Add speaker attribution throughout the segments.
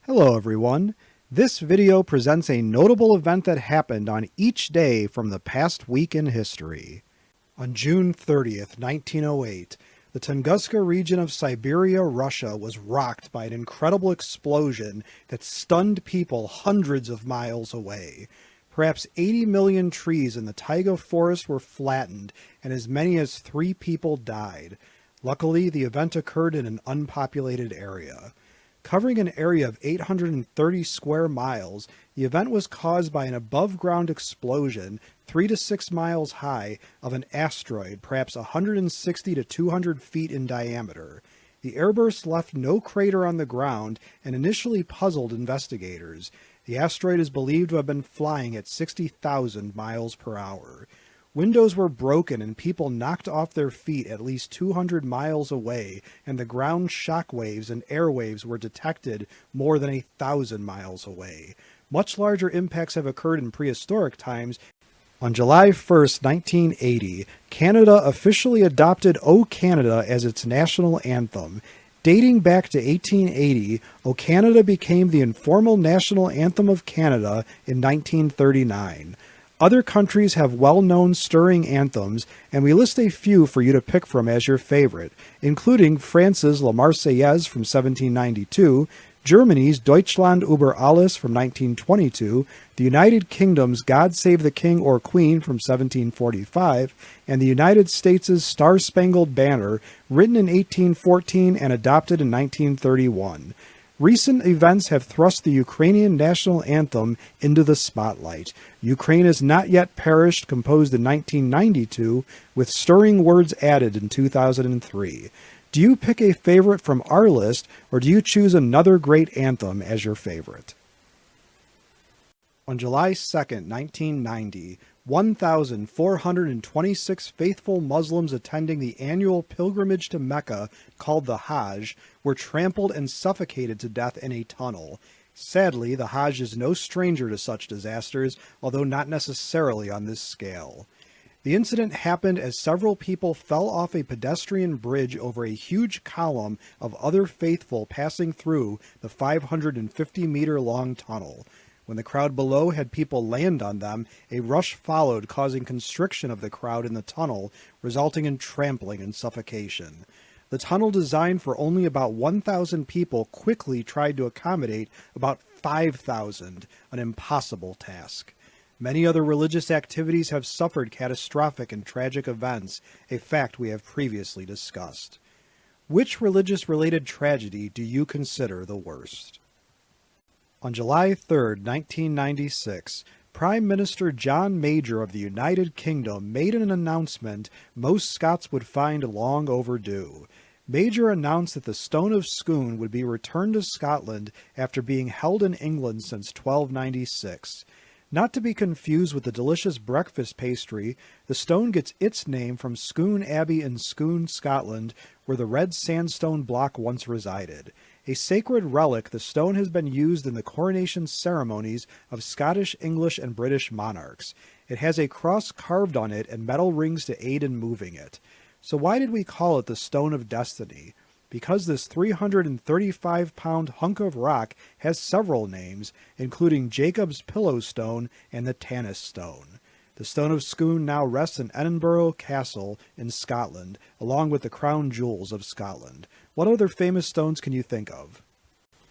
Speaker 1: Hello everyone. This video presents a notable event that happened on each day from the past week in history. On June 30th, 1908, the Tunguska region of Siberia, Russia was rocked by an incredible explosion that stunned people hundreds of miles away. Perhaps 80 million trees in the taiga forest were flattened and as many as 3 people died. Luckily, the event occurred in an unpopulated area. Covering an area of 830 square miles, the event was caused by an above-ground explosion 3 to 6 miles high of an asteroid, perhaps 160 to 200 feet in diameter. The airburst left no crater on the ground and initially puzzled investigators. The asteroid is believed to have been flying at 60,000 miles per hour. Windows were broken and people knocked off their feet at least 200 miles away, and the ground shock waves and airwaves were detected more than 1,000 miles away. Much larger impacts have occurred in prehistoric times. On July 1st, 1980, Canada officially adopted O Canada as its national anthem. Dating back to 1880, O Canada became the informal national anthem of Canada in 1939. Other countries have well-known stirring anthems, and we list a few for you to pick from as your favorite, including France's La Marseillaise from 1792, Germany's Deutschland über alles from 1922, the United Kingdom's God Save the King or Queen from 1745, and the United States' Star-Spangled Banner, written in 1814 and adopted in 1931. Recent events have thrust the Ukrainian national anthem into the spotlight. Ukraine has not yet perished, composed in 1992, with stirring words added in 2003. Do you pick a favorite from our list, or do you choose another great anthem as your favorite? On July 2nd, 1990, 1,426 faithful Muslims attending the annual pilgrimage to Mecca, called the Hajj, were trampled and suffocated to death in a tunnel. Sadly, the Hajj is no stranger to such disasters, although not necessarily on this scale. The incident happened as several people fell off a pedestrian bridge over a huge column of other faithful passing through the 550-meter-long tunnel. When the crowd below had people land on them, a rush followed, causing constriction of the crowd in the tunnel, resulting in trampling and suffocation. The tunnel, designed for only about 1,000 people, quickly tried to accommodate about 5,000, an impossible task. Many other religious activities have suffered catastrophic and tragic events, a fact we have previously discussed. Which religious-related tragedy do you consider the worst? On July 3rd, 1996, Prime Minister John Major of the United Kingdom made an announcement most Scots would find long overdue. Major announced that the Stone of Scone would be returned to Scotland after being held in England since 1296. Not to be confused with the delicious breakfast pastry, the stone gets its name from Scone Abbey in Scone, Scotland, where the red sandstone block once resided. A sacred relic, the stone has been used in the coronation ceremonies of Scottish, English, and British monarchs. It has a cross carved on it and metal rings to aid in moving it. So why did we call it the Stone of Destiny? Because this 335-pound hunk of rock has several names, including Jacob's Pillow Stone and the Tanis Stone. The Stone of Scone now rests in Edinburgh Castle in Scotland, along with the crown jewels of Scotland. What other famous stones can you think of?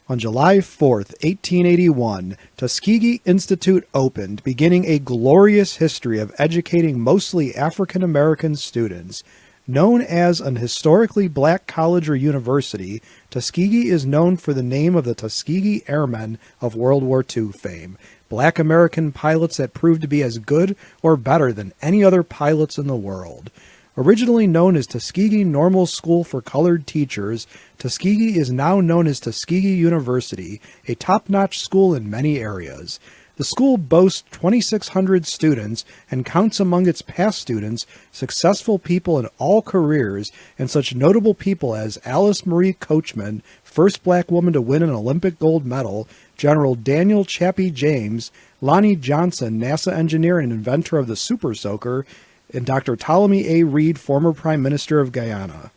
Speaker 1: On July 4th, 1881, Tuskegee Institute opened, beginning a glorious history of educating mostly African American students. Known as an historically black college or university, Tuskegee is known for the name of the Tuskegee Airmen of World War II fame, black American pilots that proved to be as good or better than any other pilots in the world. Originally known as Tuskegee Normal School for Colored Teachers, Tuskegee is now known as Tuskegee University, a top-notch school in many areas. The school boasts 2,600 students and counts among its past students successful people in all careers and such notable people as Alice Marie Coachman, first black woman to win an Olympic gold medal, General Daniel Chappie James, Lonnie Johnson, NASA engineer and inventor of the Super Soaker, and Dr. Ptolemy A. Reed, former Prime Minister of Guyana.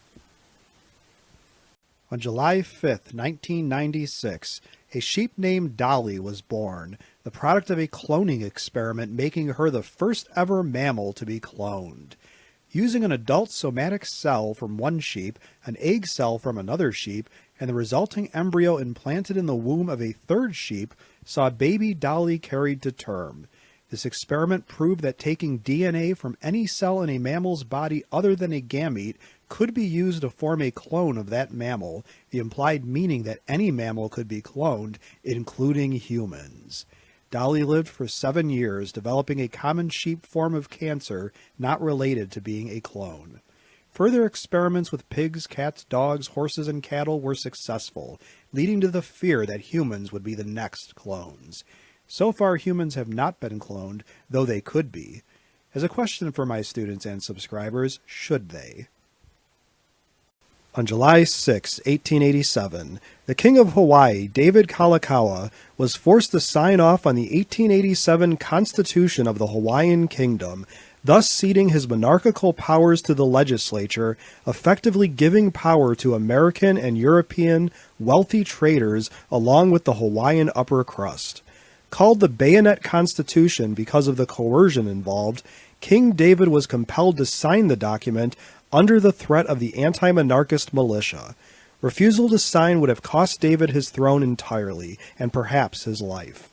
Speaker 1: On July 5, 1996, a sheep named Dolly was born, the product of a cloning experiment making her the first ever mammal to be cloned. Using an adult somatic cell from one sheep, an egg cell from another sheep, and the resulting embryo implanted in the womb of a third sheep, saw baby Dolly carried to term. This experiment proved that taking DNA from any cell in a mammal's body other than a gamete could be used to form a clone of that mammal, the implied meaning that any mammal could be cloned, including humans. Dolly lived for 7 years, developing a common sheep form of cancer not related to being a clone. Further experiments with pigs, cats, dogs, horses, and cattle were successful, leading to the fear that humans would be the next clones. So far, humans have not been cloned, though they could be. As a question for my students and subscribers, should they? On July 6, 1887, the King of Hawaii, David Kalakaua, was forced to sign off on the 1887 Constitution of the Hawaiian Kingdom, thus ceding his monarchical powers to the legislature, effectively giving power to American and European wealthy traders along with the Hawaiian upper crust. Called the Bayonet Constitution because of the coercion involved, King David was compelled to sign the document under the threat of the anti-monarchist militia. Refusal to sign would have cost David his throne entirely, and perhaps his life.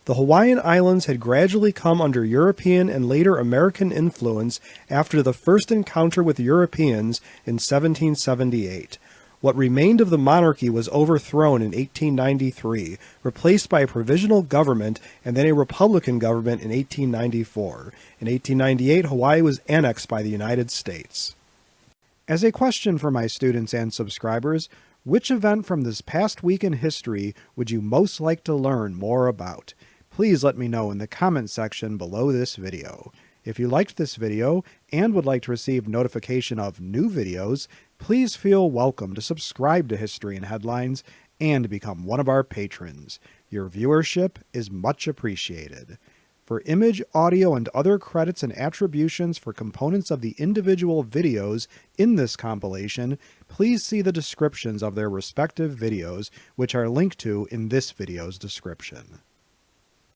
Speaker 1: The Hawaiian Islands had gradually come under European and later American influence after the first encounter with Europeans in 1778. What remained of the monarchy was overthrown in 1893, replaced by a provisional government and then a republican government in 1894. In 1898, Hawaii was annexed by the United States. As a question for my students and subscribers, which event from this past week in history would you most like to learn more about? Please let me know in the comment section below this video. If you liked this video and would like to receive notification of new videos, please feel welcome to subscribe to History and Headlines and become one of our patrons. Your viewership is much appreciated. For image, audio, and other credits and attributions for components of the individual videos in this compilation, please see the descriptions of their respective videos, which are linked to in this video's description.